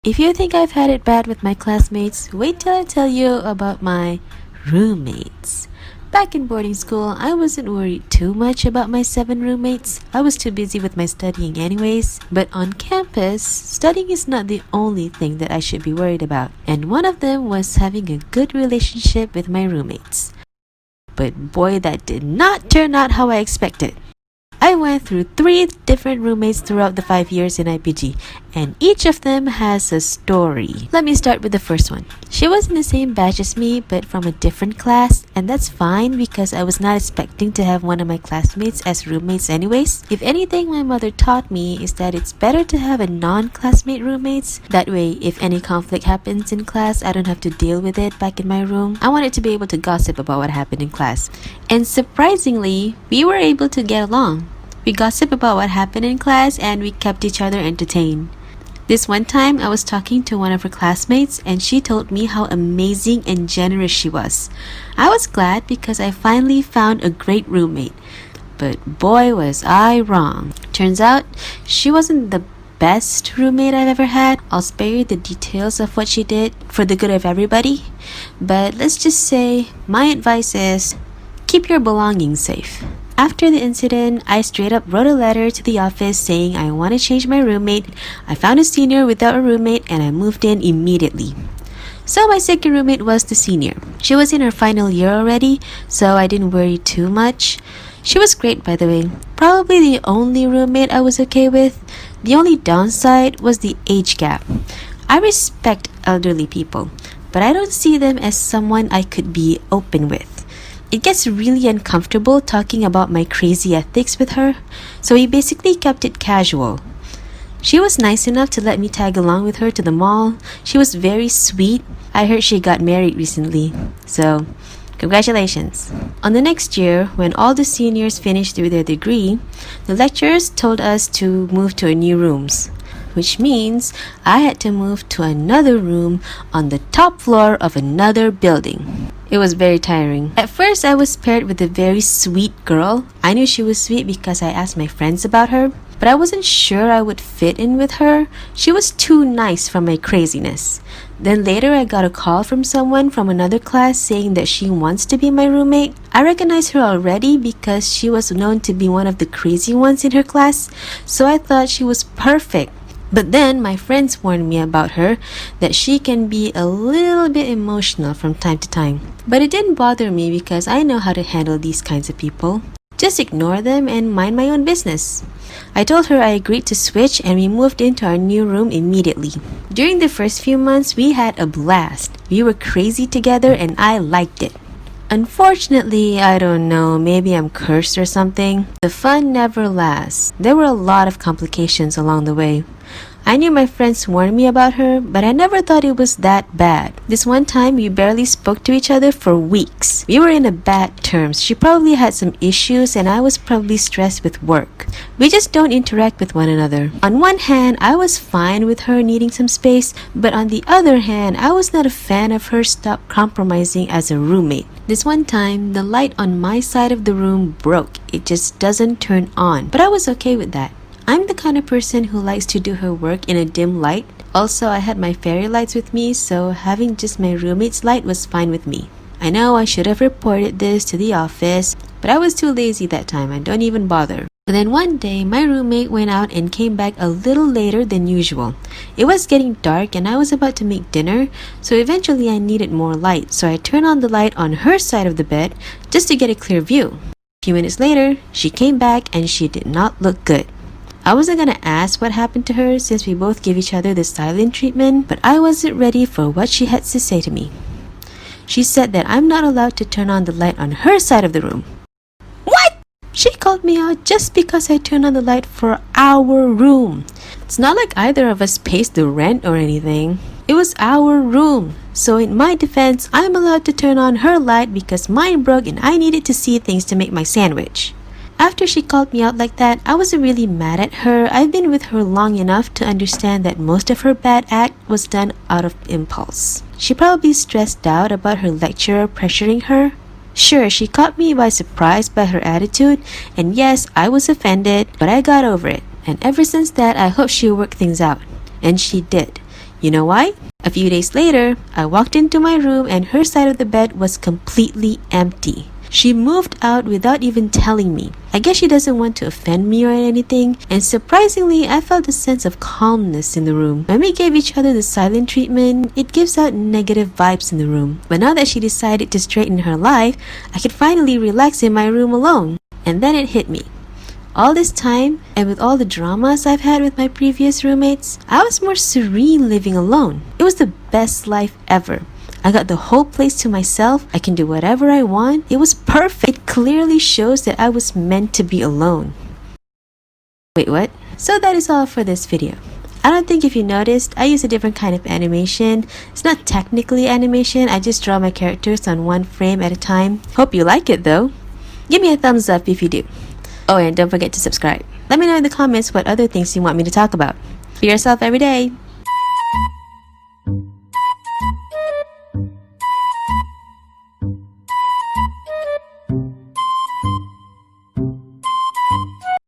If you think I've had it bad with my classmates, wait till I tell you about my roommates. Back in boarding school, I wasn't worried too much about my 7 roommates. I was too busy with my studying anyways. But on campus, studying is not the only thing that I should be worried about. And one of them was having a good relationship with my roommates. But boy, that did not turn out how I expected. I went through 3 different roommates throughout the 5 years in IPG, and each of them has a story. Let me start with the first one. She was in the same batch as me, but from a different class, and that's fine because I was not expecting to have one of my classmates as roommates anyways. If anything my mother taught me is that it's better to have a non-classmate roommates. That way, if any conflict happens in class, I don't have to deal with it back in my room. I wanted to be able to gossip about what happened in class. And surprisingly, we were able to get along. We gossiped about what happened in class and we kept each other entertained. This one time, I was talking to one of her classmates and she told me how amazing and generous she was. I was glad because I finally found a great roommate. But boy was I wrong. Turns out, she wasn't the best roommate I've ever had. I'll spare you the details of what she did for the good of everybody. But let's just say, my advice is, keep your belongings safe. After the incident, I straight up wrote a letter to the office saying I want to change my roommate. I found a senior without a roommate and I moved in immediately. So my second roommate was the senior. She was in her final year already, so I didn't worry too much. She was great, by the way. Probably the only roommate I was okay with. The only downside was the age gap. I respect elderly people, but I don't see them as someone I could be open with. It gets really uncomfortable talking about my crazy ethics with her, so we basically kept it casual. She was nice enough to let me tag along with her to the mall. She was very sweet. I heard she got married recently, so congratulations. On the next year, when all the seniors finished with their degree, the lecturers told us to move to our new rooms, which means I had to move to another room on the top floor of another building. It was very tiring. At first, I was paired with a very sweet girl. I knew she was sweet because I asked my friends about her, but I wasn't sure I would fit in with her. She was too nice for my craziness. Then later, I got a call from someone from another class saying that she wants to be my roommate. I recognized her already because she was known to be one of the crazy ones in her class, so I thought she was perfect. But then my friends warned me about her, that she can be a little bit emotional from time to time. But it didn't bother me because I know how to handle these kinds of people. Just ignore them and mind my own business. I told her I agreed to switch and we moved into our new room immediately. During the first few months, we had a blast. We were crazy together and I liked it. Unfortunately, I don't know, maybe I'm cursed or something. The fun never lasts. There were a lot of complications along the way. I knew my friends warned me about her, but I never thought it was that bad. This one time, we barely spoke to each other for weeks. We were in a bad terms. She probably had some issues and I was probably stressed with work. We just don't interact with one another. On one hand, I was fine with her needing some space, but on the other hand, I was not a fan of her stop compromising as a roommate. This one time, the light on my side of the room broke. It just doesn't turn on, but I was okay with that. I'm the kind of person who likes to do her work in a dim light. Also, I had my fairy lights with me, so having just my roommate's light was fine with me. I know I should have reported this to the office, but I was too lazy that time. I don't even bother. But then one day, my roommate went out and came back a little later than usual. It was getting dark and I was about to make dinner, so eventually I needed more light, so I turned on the light on her side of the bed just to get a clear view. A few minutes later, she came back and she did not look good. I wasn't gonna ask what happened to her since we both gave each other the silent treatment, but I wasn't ready for what she had to say to me. She said that I'm not allowed to turn on the light on her side of the room. What? She called me out just because I turned on the light for our room. It's not like either of us pays the rent or anything. It was our room. So in my defense, I'm allowed to turn on her light because mine broke and I needed to see things to make my sandwich. After she called me out like that, I wasn't really mad at her. I've been with her long enough to understand that most of her bad act was done out of impulse. She probably stressed out about her lecturer pressuring her. Sure, she caught me by surprise by her attitude, and yes, I was offended, but I got over it. And ever since that, I hope she'll work things out. And she did. You know why? A few days later, I walked into my room and her side of the bed was completely empty. She moved out without even telling me. I guess she doesn't want to offend me or anything, and surprisingly, I felt a sense of calmness in the room. When we gave each other the silent treatment, it gives out negative vibes in the room. But now that she decided to straighten her life, I could finally relax in my room alone. And then it hit me. All this time, and with all the dramas I've had with my previous roommates, I was more serene living alone. It was the best life ever. I got the whole place to myself. I can do whatever I want. It was perfect. It clearly shows that I was meant to be alone. Wait, what? So that is all for this video. I don't think if you noticed, I use a different kind of animation. It's not technically animation. I just draw my characters on one frame at a time. Hope you like it though. Give me a thumbs up if you do. Oh, and don't forget to subscribe. Let me know in the comments what other things you want me to talk about. Be yourself every day.